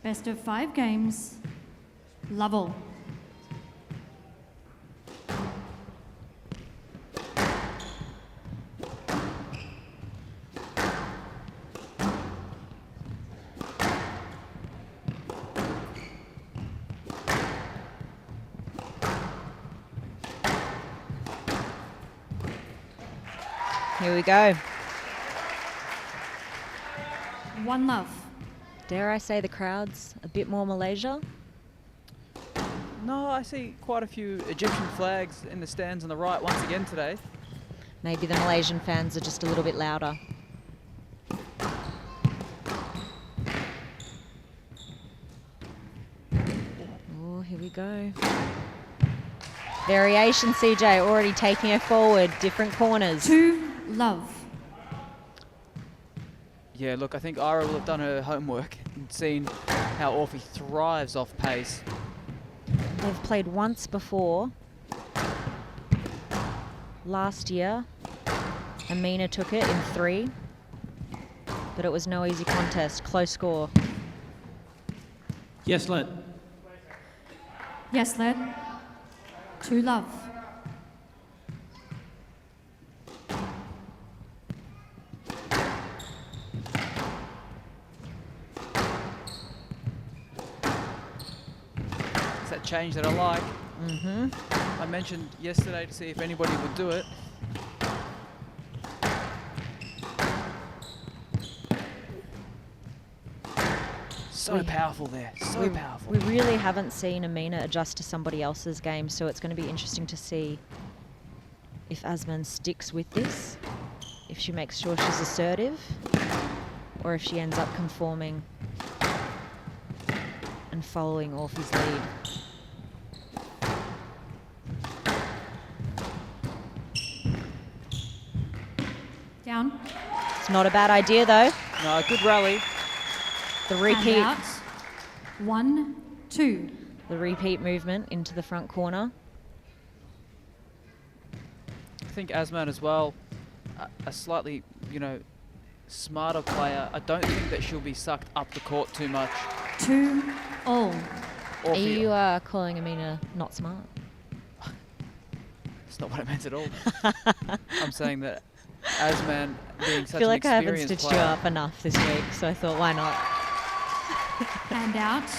Best of 5 games, level. Here we go. 1 love. Dare I say the crowd's a bit more Malaysia? No, I see quite a few Egyptian flags in the stands on the right once again today. Maybe the Malaysian fans are just a little bit louder. Oh, here we go. Variation, CJ, already taking her forward, different corners. 2 love. Yeah, look, I think Aira will have done her homework and seen how Orfi thrives off pace. They've played once before. Last year, Amina took it in 3, but it was no easy contest, close score. Yes, let. Yes, led. 2 love. It's that change that I like. Mm-hmm. I mentioned yesterday to see if anybody would do it. So powerful there, so powerful. We really haven't seen Amina adjust to somebody else's game, so it's going to be interesting to see if Azman sticks with this, if she makes sure she's assertive, or if she ends up conforming and following Orfi's lead. Down. It's not a bad idea, though. No, good rally. The repeat. And out. 1, 2. The repeat movement into the front corner. I think Azman as well, a slightly, smarter player. I don't think that she'll be sucked up the court too much. 2 all. Are you calling Amina not smart? That's not what I meant at all. I'm saying that Azman being such I feel an like I haven't experienced stitched you player. up enough this week, so I thought, why not? And out.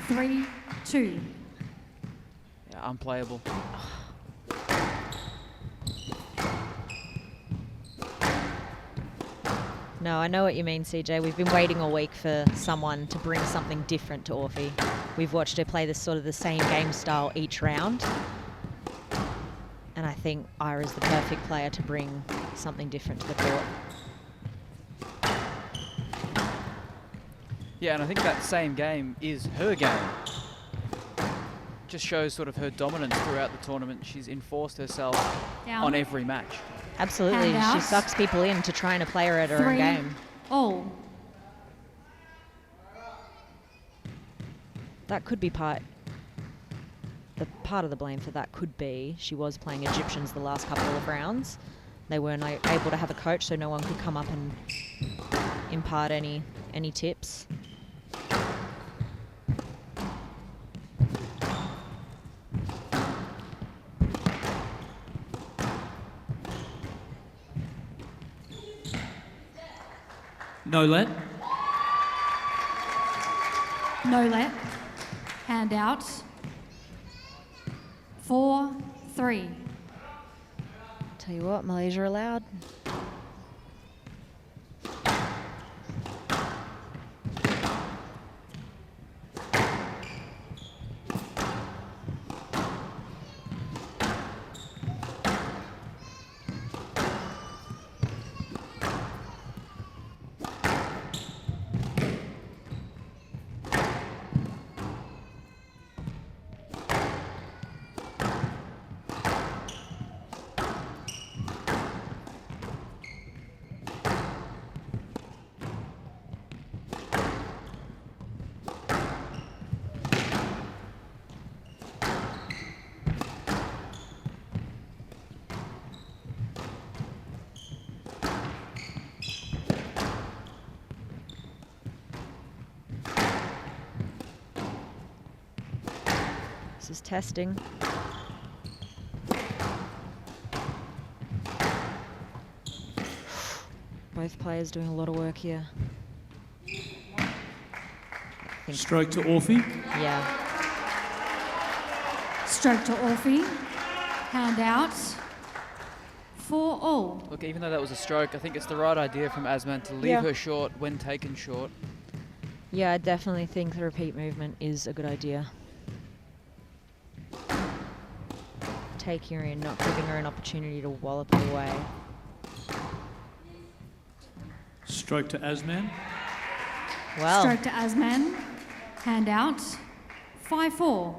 3, 2. Yeah, unplayable. No, I know what you mean, CJ. We've been waiting all week for someone to bring something different to Orfi. We've watched her play this sort of the same game style each round. And I think Aira's the perfect player to bring something different to the court. Yeah, and I think that same game is her game. Just shows sort of her dominance throughout the tournament. She's enforced herself Down. on every match. Absolutely. And out. She sucks people in to trying to play her at her 3 own game. all. That could be part of the blame for that could be she was playing Egyptians the last couple of rounds. They weren't able to have a coach, so no one could come up and impart any tips. No let. No let. Hand out. 4, 3. Tell you what, Malaysia allowed. This is testing. Both players doing a lot of work here. Stroke to Orfi. Yeah. Stroke to Orfi. Hand out. 4-all. Look, even though that was a stroke, I think it's the right idea from Azman to leave her short when taken short. Yeah, I definitely think the repeat movement is a good idea. Taking her in, not giving her an opportunity to wallop it away. Stroke to Azman. Well, Stroke to Azman. Hand out. 5-4.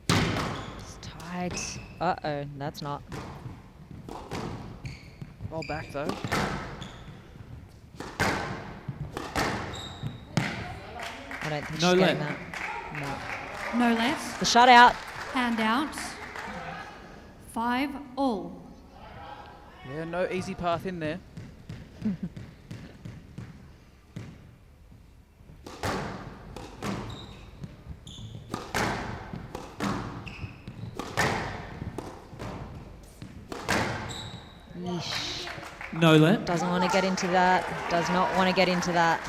it's tight. Uh-oh, that's not. Roll back though. I don't think No she's getting let. that. No. No let. The shutout. Hand out. 5-all. Yeah, no easy path in there. Yeesh. No let. Doesn't want to get into that. Does not want to get into that.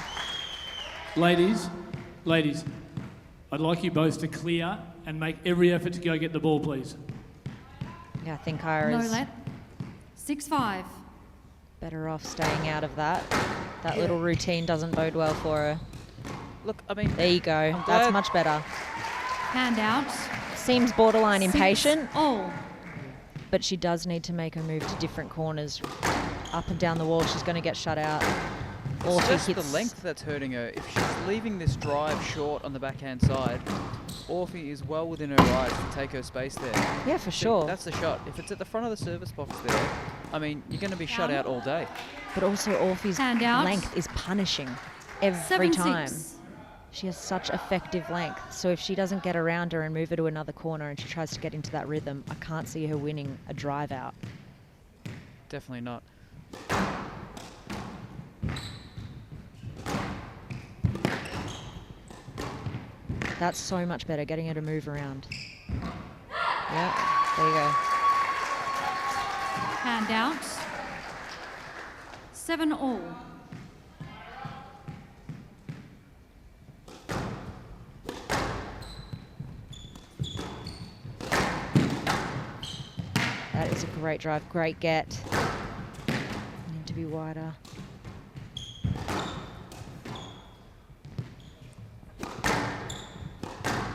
Ladies, I'd like you both to clear and make every effort to go get the ball, please. Yeah, I think No Ira's let. 6-5. better off staying out of that. That little routine doesn't bode well for her. Look, I mean, There you go. I'm That's glad- much better. Hand out. Seems borderline impatient, 6-all. but she does need to make a move to different corners. Up and down the wall, she's going to get shut out. Or it's if just he the hits- length that's hurting her. If she's leaving this drive short on the backhand side, Orfi is well within her right to take her space there. Yeah, for See, sure. That's the shot. If it's at the front of the service box there, I mean, you're going to be shut out all day. But also Orfi's Hand out. length is punishing every 7-6. time. She has such effective length. So if she doesn't get around her and move her to another corner and she tries to get into that rhythm, I can't see her winning a drive out. Definitely not. That's so much better, getting her to move around. Yeah, there you go. Hand out. 7-all. That is a great drive, great get. Need to be wider.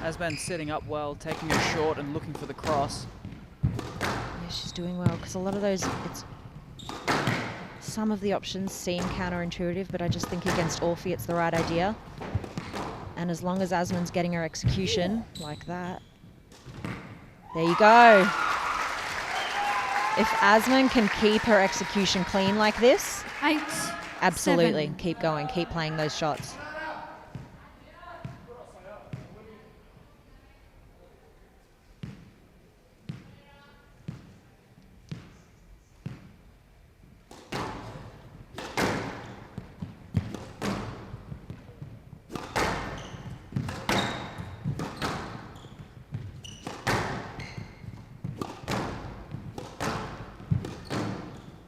Azman setting up well, taking her short and looking for the cross. Yeah, she's doing well, because a lot of those, some of the options seem counterintuitive, but I just think against Orfi it's the right idea. And as long as Azman's getting her execution like that, there you go. If Azman can keep her execution clean like this, 8. absolutely, 7. keep going, keep playing those shots.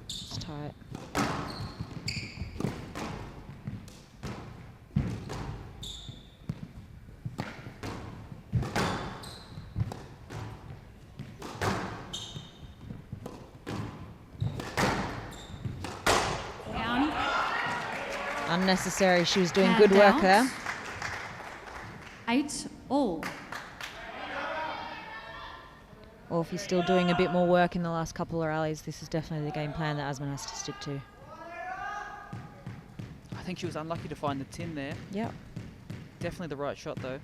It's tight. Down. Unnecessary, she was doing Hand good work out. there. 8-all. Or if he's still doing a bit more work in the last couple of rallies, this is definitely the game plan that Azman has to stick to. I think she was unlucky to find the tin there. Yep. Definitely the right shot though.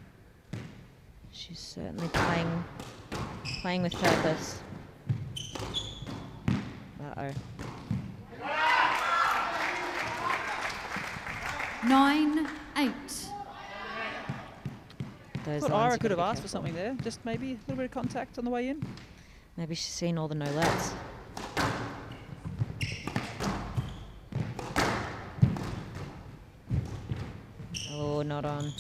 She's certainly playing with purpose. Uh-oh. 9-8. Those Thought lines Ira you could gotta have be asked for careful. something there. Just maybe a little bit of contact on the way in. Maybe she's seen all the no lets. Oh, not on.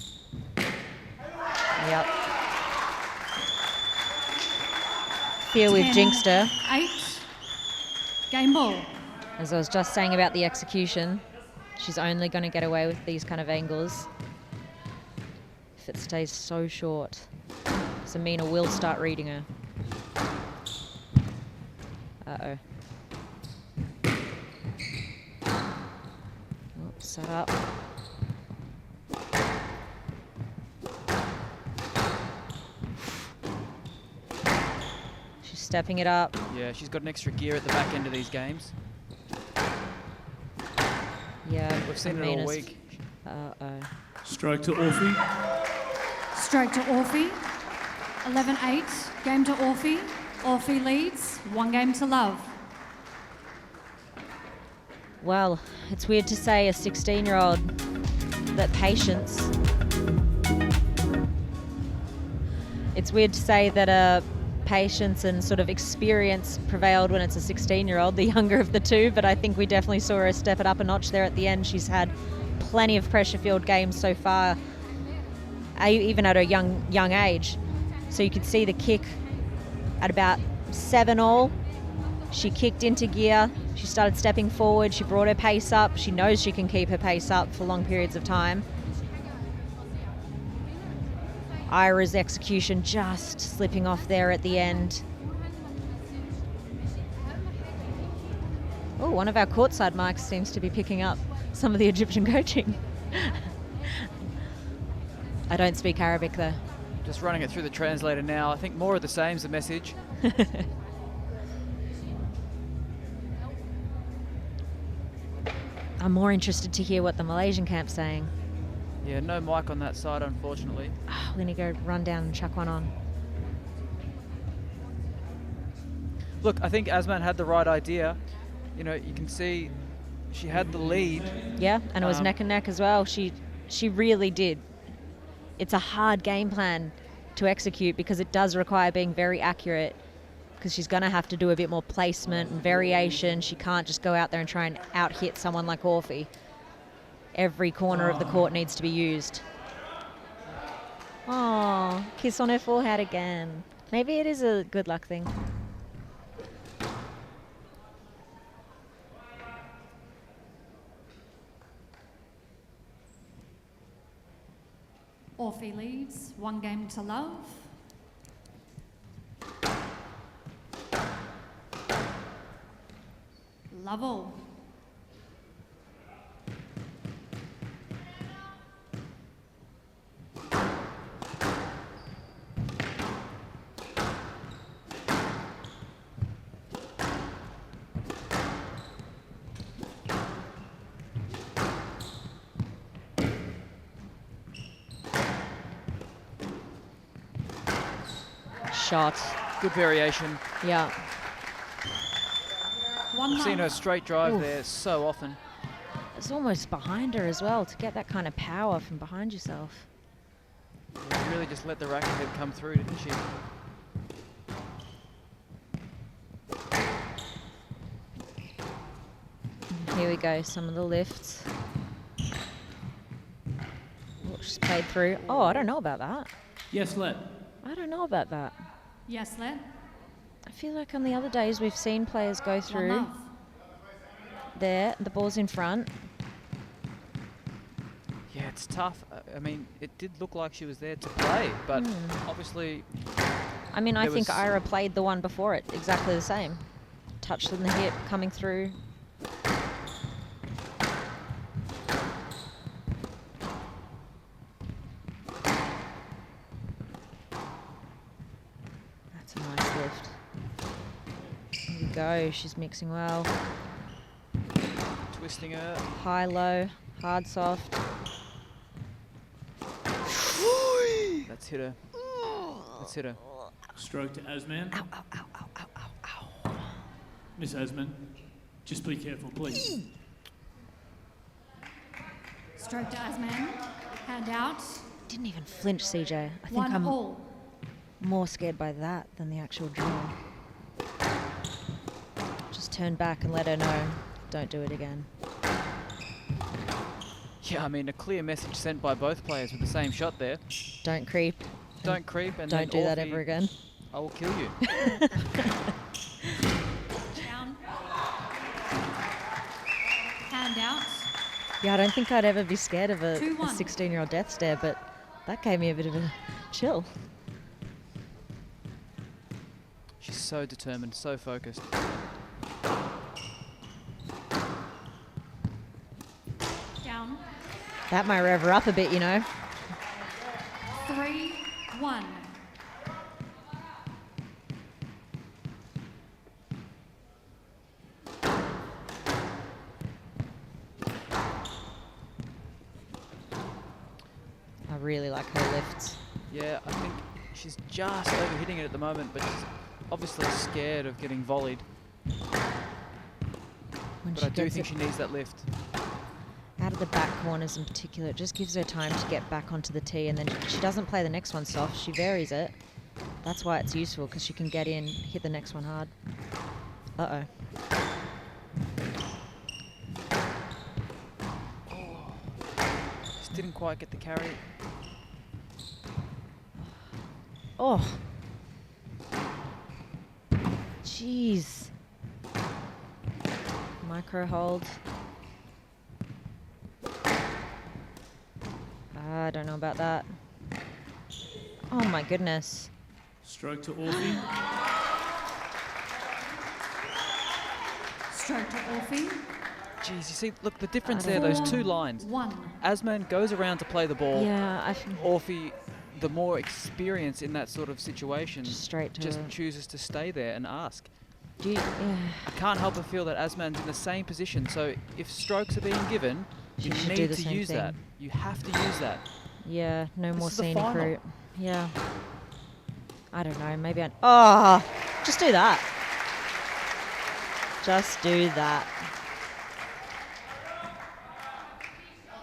Yep. Fear we've 10, jinxed her. 8. Game ball. As I was just saying about the execution, she's only going to get away with these kind of angles if it stays so short. So Amina will start reading her. Uh-oh. Oh, set up. She's stepping it up. Yeah, she's got an extra gear at the back end of these games. Yeah, We've seen it all Amina's- week. Uh-oh. Stroke to Orfi. Stroke to Orfi. 11-8. Game to Orfi. Orfi leads. 1 game to love. Well, it's weird to say a 16-year-old that patience. It's weird to say that patience and sort of experience prevailed when it's a 16-year-old, the younger of the two, but I think we definitely saw her step it up a notch there at the end. She's had plenty of pressure-filled games so far, even at a young age. So you could see the kick at about 7 all. She kicked into gear. She started stepping forward. She brought her pace up. She knows she can keep her pace up for long periods of time. Ira's execution just slipping off there at the end. Oh, one of our courtside mics seems to be picking up some of the Egyptian coaching. I don't speak Arabic though. Just running it through the translator now. I think more of the same's the message. I'm more interested to hear what the Malaysian camp's saying. Yeah, no mic on that side, unfortunately. We're going to go run down and chuck one on. Look, I think Azman had the right idea. You know, you can see she had the lead. Yeah, and it was neck and neck as well. She really did. It's a hard game plan to execute because it does require being very accurate, because she's going to have to do a bit more placement and variation. She can't just go out there and try and out-hit someone like Orfi. Every corner of the court needs to be used. Oh, kiss on her forehead again. Maybe it is a good luck thing. Orfi leads. 1 game to love. Love all. Shot. Good variation. Yeah. 1 I've seen her love. straight drive Oof. there so often. It's almost behind her as well, to get that kind of power from behind yourself. She really just let the racket head come through, didn't she? Here we go, some of the lifts. Oh, she's played through. Oh, I don't know about that. Yes, let. I don't know about that. Yes, let. I feel like on the other days we've seen players go 1 through. love. There, the ball's in front. Yeah, it's tough. I mean, it did look like she was there to play, but obviously I mean, I There think was- Ira played the one before it exactly the same. Touched in the hip, coming through. That's a nice lift. Here we go, she's mixing well. twisting her. High, low, hard, soft. That's hit her. That's hit her. Stroke to Azman. Ow, ow, ow, ow, ow, ow, ow. Miss Azman, just be careful, please. Stroke to Azman. Hand out. didn't even flinch, CJ. I think 1 I'm all. more scared by that than the actual draw. Just turn back and let her know. Don't do it again. Yeah, I mean, a clear message sent by both players with the same shot there. Don't creep. Don't creep, and Don't then do that Orfi, ever again. I will kill you. Down. Hand out. Yeah, I don't think I'd ever be scared of a 2-1. 16-year-old death stare, but that gave me a bit of a chill. She's so determined, so focused. Down. That might rev her up a bit, you know. 3-1. I really like her lifts. Yeah, I think she's just overhitting it at the moment, but she's obviously scared of getting volleyed. When But I do gets think it she needs that lift. out of the back corners in particular, it just gives her time to get back onto the tee, and then she doesn't play the next one soft, she varies it. That's why it's useful, because she can get in, hit the next one hard. Uh-oh. Just didn't quite get the carry. Oh. Jeez. Micro hold. I don't know about that. Oh my goodness. Stroke to Orfi. Stroke to Orfi. Jeez, you see, look, the difference I there, don't those two lines. 1. Azman goes around to play the ball. Yeah, Orfi, the more experience in that sort of situation, just straight to just her. chooses to stay there and ask. Do you, yeah. I can't help but feel that Azman's in the same position, so if strokes are being given, She you should do need the to same use thing. that. You have to use that. Yeah, no This more is the scenic final. route. Yeah. I don't know, maybe I... Oh! Just do that. Just do that.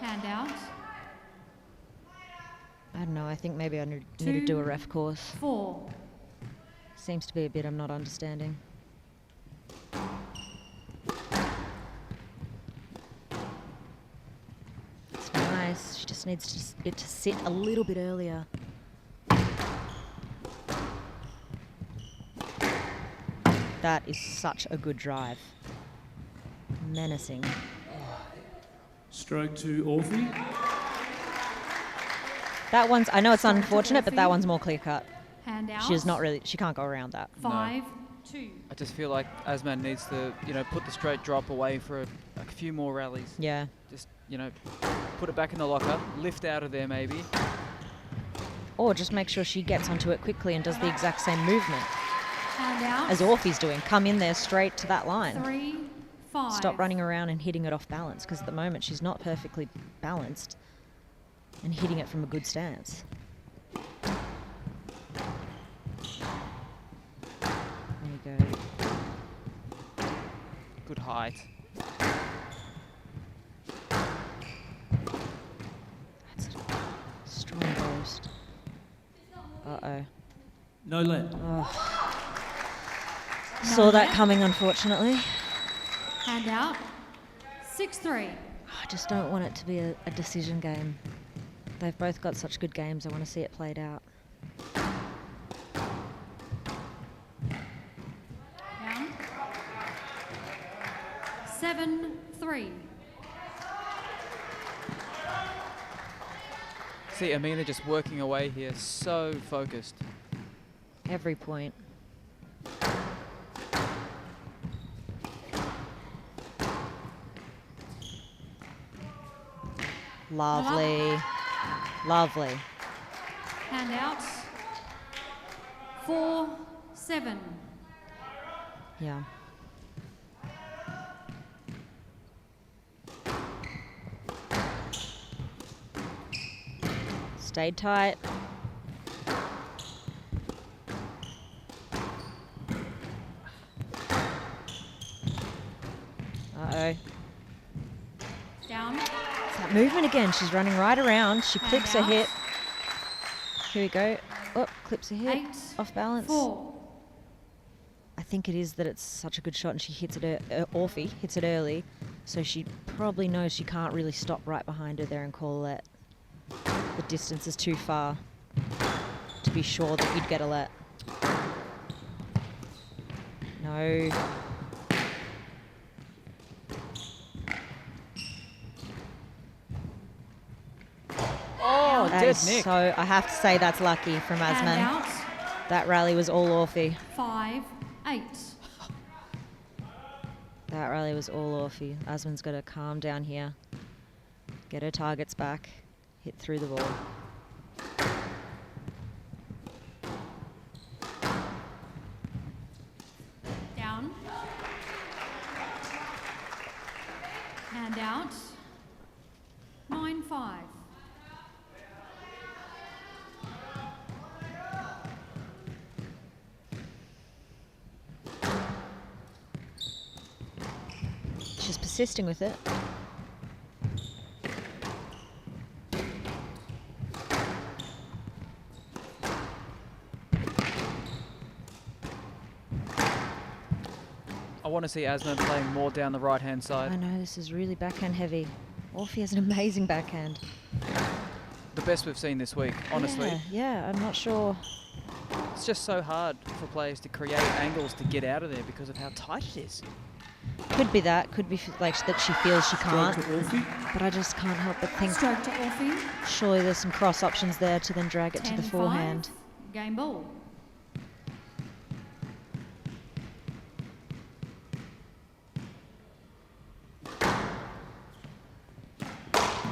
Hand out. I don't know, I think maybe I need to do a ref course. 4. Seems to be a bit I'm not understanding. It's nice. She just needs it to sit a little bit earlier. That is such a good drive. Menacing. Stroke to Orfi. That one's, I know it's Sorry to unfortunate, but that Orfi. one's more clear cut. Hand out. She's not really, she can't go around that. 5-2. I just feel like Azman needs to, put the straight drop away for a few more rallies. Yeah. Just, put it back in the locker, lift out of there maybe. Or just make sure she gets onto it quickly and does the exact same movement Hand out. as Orfi's doing. Come in there straight to that line. 3-5. Stop running around and hitting it off balance, because at the moment she's not perfectly balanced and hitting it from a good stance. There you go. Good height. That's a strong burst. Uh-oh. No let. Oh. Saw that coming, unfortunately. Hand out. 6-3. I just don't want it to be a decision game. They've both got such good games. I want to see it played out. Down. 7-3. See Amina just working away here, so focused. Every point. Lovely. Lovely. Hand out. 4-7. Yeah. Stayed tight. Uh-oh. Down. It's that movement again. She's running right around. She clips her out. hip. Here we go. Oh, clips a hit. 8, Off balance. 4. I think it is that it's such a good shot and she hits it, Orfi hits it early, so she probably knows she can't really stop right behind her there and call a let. The distance is too far to be sure that you'd get a let. No. Oh, That dead is Nick. so, I have to say that's lucky from And Azman. out. That rally was all Orfi. 5, 8. That rally was all Orfi. Azman's got to calm down here. Get her targets back. Hit through the ball. Down. Hand out. 9, 5. She's persisting with it. I want to see Azman playing more down the right-hand I side. know, this is really backhand heavy. Orfi has an amazing backhand. The best we've seen this week, honestly. Yeah, I'm not sure. It's just so hard for players to create angles to get out of there because of how tight it is. Could be that. Could be like that she feels she Stroke can't. to Orfi. But I just can't help but think Stroke to Orfi. surely there's some cross options there to then drag it to 10, the 5. forehand. Game ball.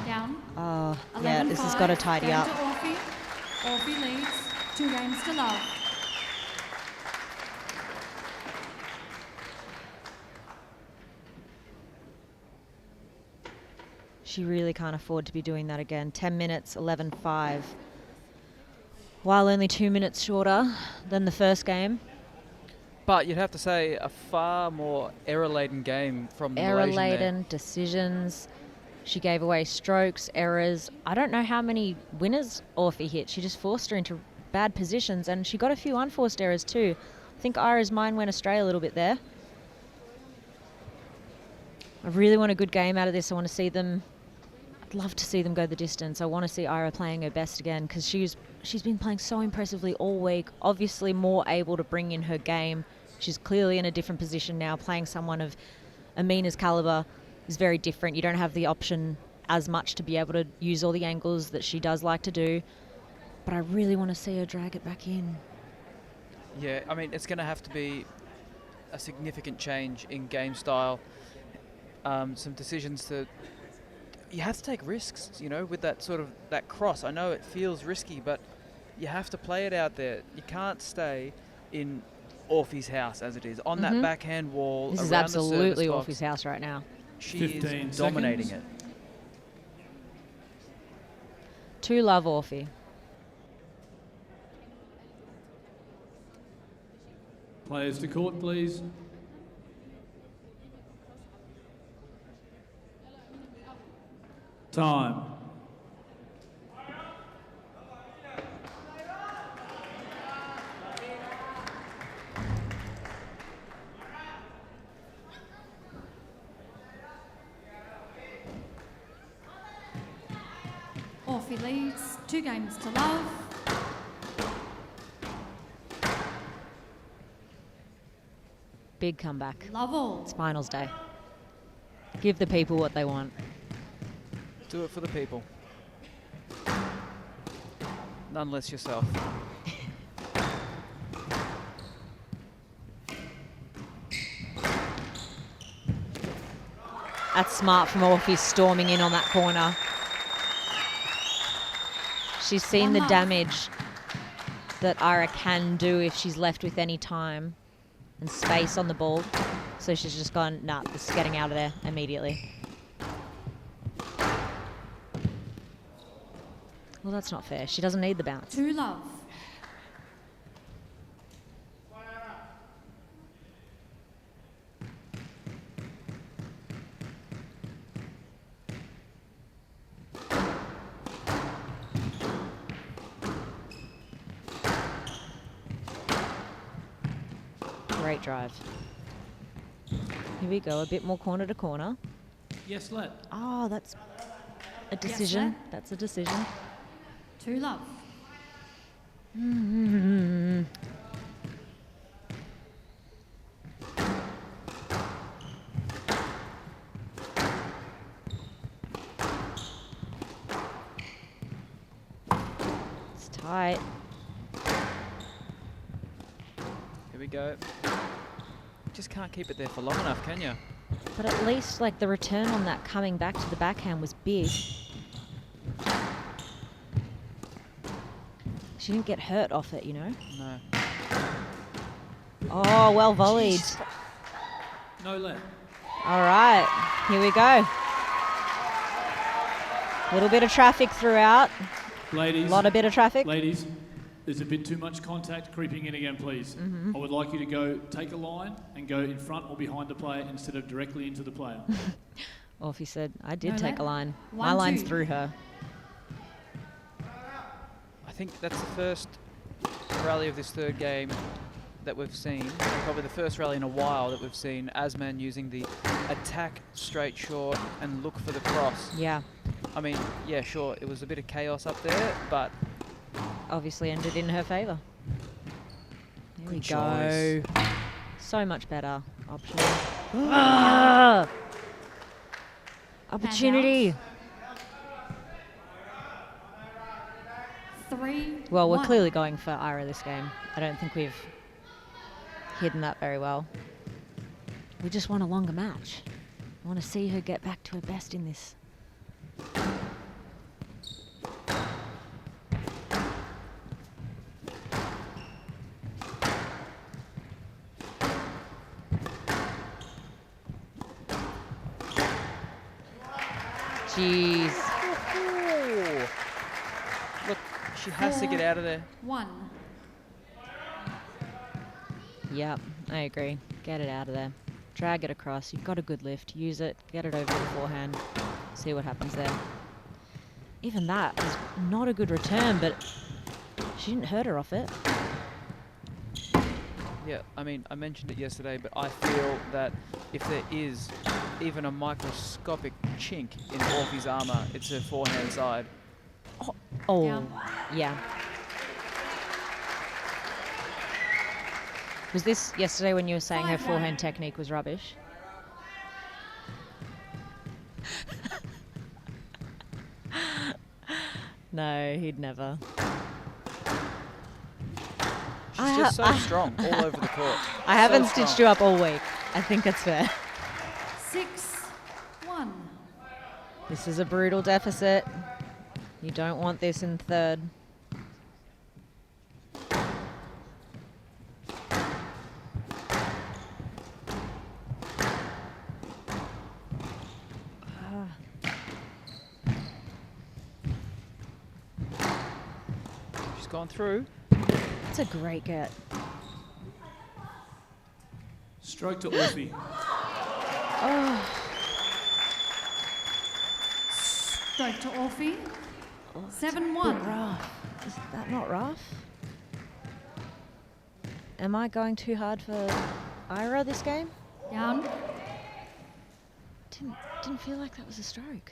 Down. Oh, yeah, 11, this has 5. got to tidy Game up. to Orfi. Orfi leads. 2 games to love. She really can't afford to be doing that again. 10 minutes, 11-5. While only 2 minutes shorter than the first game. But you'd have to say a far more error-laden game from the Malaysian there. Error-laden decisions. She gave away strokes, errors. I don't know how many winners Orfi hit. She just forced her into bad positions, and she got a few unforced errors too. I think Ira's mind went astray a little bit there. I really want a good game out of this. I want to see them. I'd love to see them go the distance. I want to see Ira playing her best again because she's been playing so impressively all week. Obviously more able to bring in her game. She's clearly in a different position now. Playing someone of Amina's caliber is very different. You don't have the option as much to be able to use all the angles that she does like to do. But I really want to see her drag it back in. Yeah, I mean, it's going to have to be a significant change in game style. Some decisions that you have to take risks, you know, with that sort of that cross. I know it feels risky, but you have to play it out there. You can't stay in Orfi's house as it is on that backhand wall. This is around absolutely the service box. Orfi's house right now. She 15 is dominating seconds. it. To love Orfi. Players to court, please. Time. Orfi leads. 2 games to love. Big comeback. Love all. It's finals day. Give the people what they want. Do it for the people. None less yourself. That's smart from Orfi storming in on that corner. She's seen One the love. damage that Ira can do if she's left with any time and space on the ball. So she's just gone, nah, this is getting out of there immediately. Well, that's not fair. She doesn't need the bounce. 2 love. Great drive. Here we go, a bit more corner to corner. Yes, let. Oh, that's a decision. Let. That's a decision. 2-love. It's tight. Here we go. Just can't keep it there for long enough, can you? But at least, like, the return on that coming back to the backhand was big. She didn't get hurt off it, you know? No. Oh, well volleyed. Jeez. No let. All right, here we go. Little bit of traffic throughout. Ladies. Lot of bit of traffic. Ladies, there's a bit too much contact creeping in again, please. I would like you to go take a line and go in front or behind the player instead of directly into the player. Orfi said, I did No take let. a line. My 1-2. line's through her. I think that's the first rally of this third game that we've seen. Probably the first rally in a while that we've seen Azman using the attack straight short and look for the cross. Yeah, I mean, yeah, sure, it was a bit of chaos up there, but obviously ended in her favour. There we Good go. choice. So much better option. Ah! Opportunity. 3. Well, we're 1. clearly going for Aira this game. I don't think we've hidden that very well. We just want a longer match. I want to see her get back to her best in this. Jeez. Ooh. Look, she has to get out of there. 1. Yep, I agree. Get it out of there. Drag it across. You've got a good lift. Use it. Get it over the forehand. See what happens there. Even that was not a good return, but she didn't hurt her off it. Yeah, I mean, I mentioned it yesterday, but I feel that if there is even a microscopic chink in Orfi's armour, it's her forehand side. Oh, Down. yeah. Was this yesterday when you were saying her 5-1. forehand technique was rubbish? No, he'd never. She's just so strong all over the court. I haven't So stitched strong. you up all week. I think that's fair. 6-1. This is a brutal deficit. You don't want this in third. She's gone through. It's a great get. Stroke to Orfi. Stroke to Orfi. Oh, 7-1. rough. Is that not rough? Am I going too hard for Aira this game? Down. Didn't feel like that was a stroke.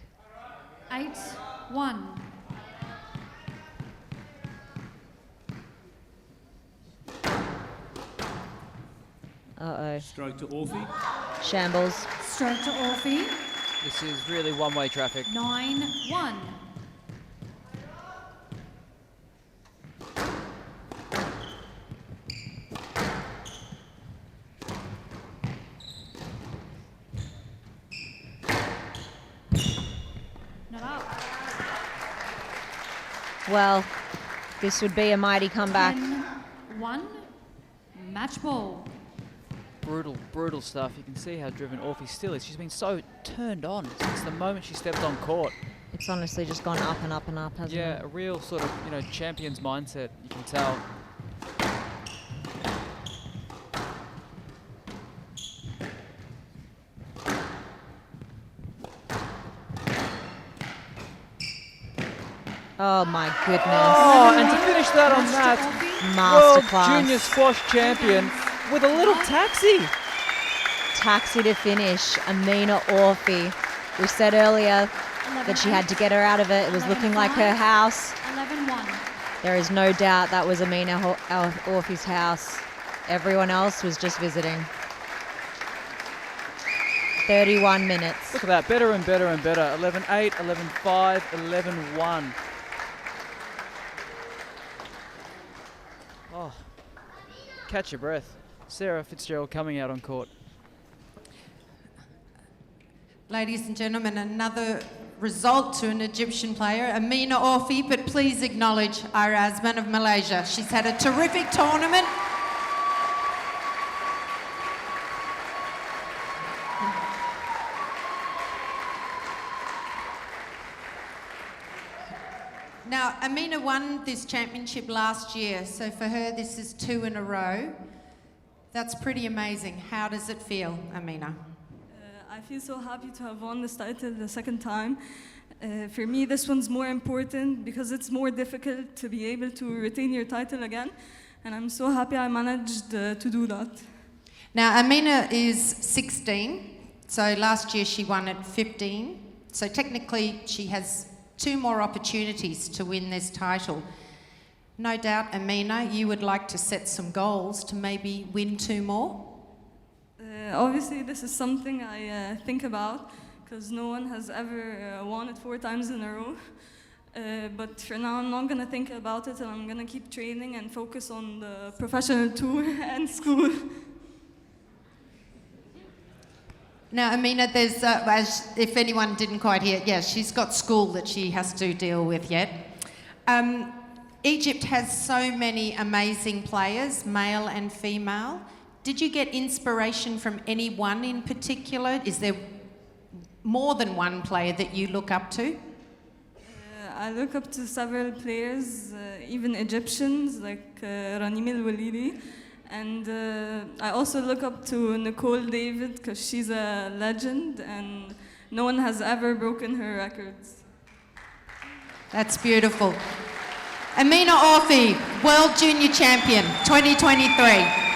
8-1. Uh-oh. Stroke to Orfi. Shambles. Stroke to Orfi. This is really one-way traffic. 9-1. Not up. Well, this would be a mighty comeback. 10-1. Match ball. Brutal, brutal stuff. You can see how driven Orfi still is. She's been so turned on since the moment she stepped on court. It's honestly just gone up and up and up, hasn't Yeah, it? a real sort of, champion's mindset, you can tell. Oh my goodness. Oh, and to finish that on Match that, to Orfi. World Masterclass. Junior Squash Champion with a little taxi. Taxi to finish, Amina Orfi. We said earlier that she had to get her out of it. It was looking like her house. 11-1. There is no doubt that was Amina Orfi's house. Everyone else was just visiting. 31 minutes. Look at that, better and better and better. 11-8, 11-5, 11-1. Oh, catch your breath. Sarah Fitzgerald coming out on court. Ladies and gentlemen, another result to an Egyptian player, Amina Orfi, but please acknowledge Aira Azman of Malaysia. She's had a terrific tournament. Now, Amina won this championship last year, so for her this is 2 in a row. That's pretty amazing. How does it feel, Amina? I feel so happy to have won this title the second time. For me, this one's more important because it's more difficult to be able to retain your title again, and I'm so happy I managed to do that. Now, Amina is 16, so last year she won at 15, so technically she has 2 more opportunities to win this title. No doubt, Amina, you would like to set some goals to maybe win 2 more? Obviously, this is something I think about because no one has ever won it 4 times in a row. But for now, I'm not going to think about it, and I'm going to keep training and focus on the professional tour and school. Now, Amina, there's, as if anyone didn't quite hear, yeah, she's got school that she has to deal with yet. Egypt has so many amazing players, male and female. Did you get inspiration from any one in particular? Is there more than one player that you look up to? I look up to several players, even Egyptians, like Ranim El-Walidi. And I also look up to Nicol David because she's a legend and no one has ever broken her records. That's beautiful. Amina Orfi, World Junior Champion 2023.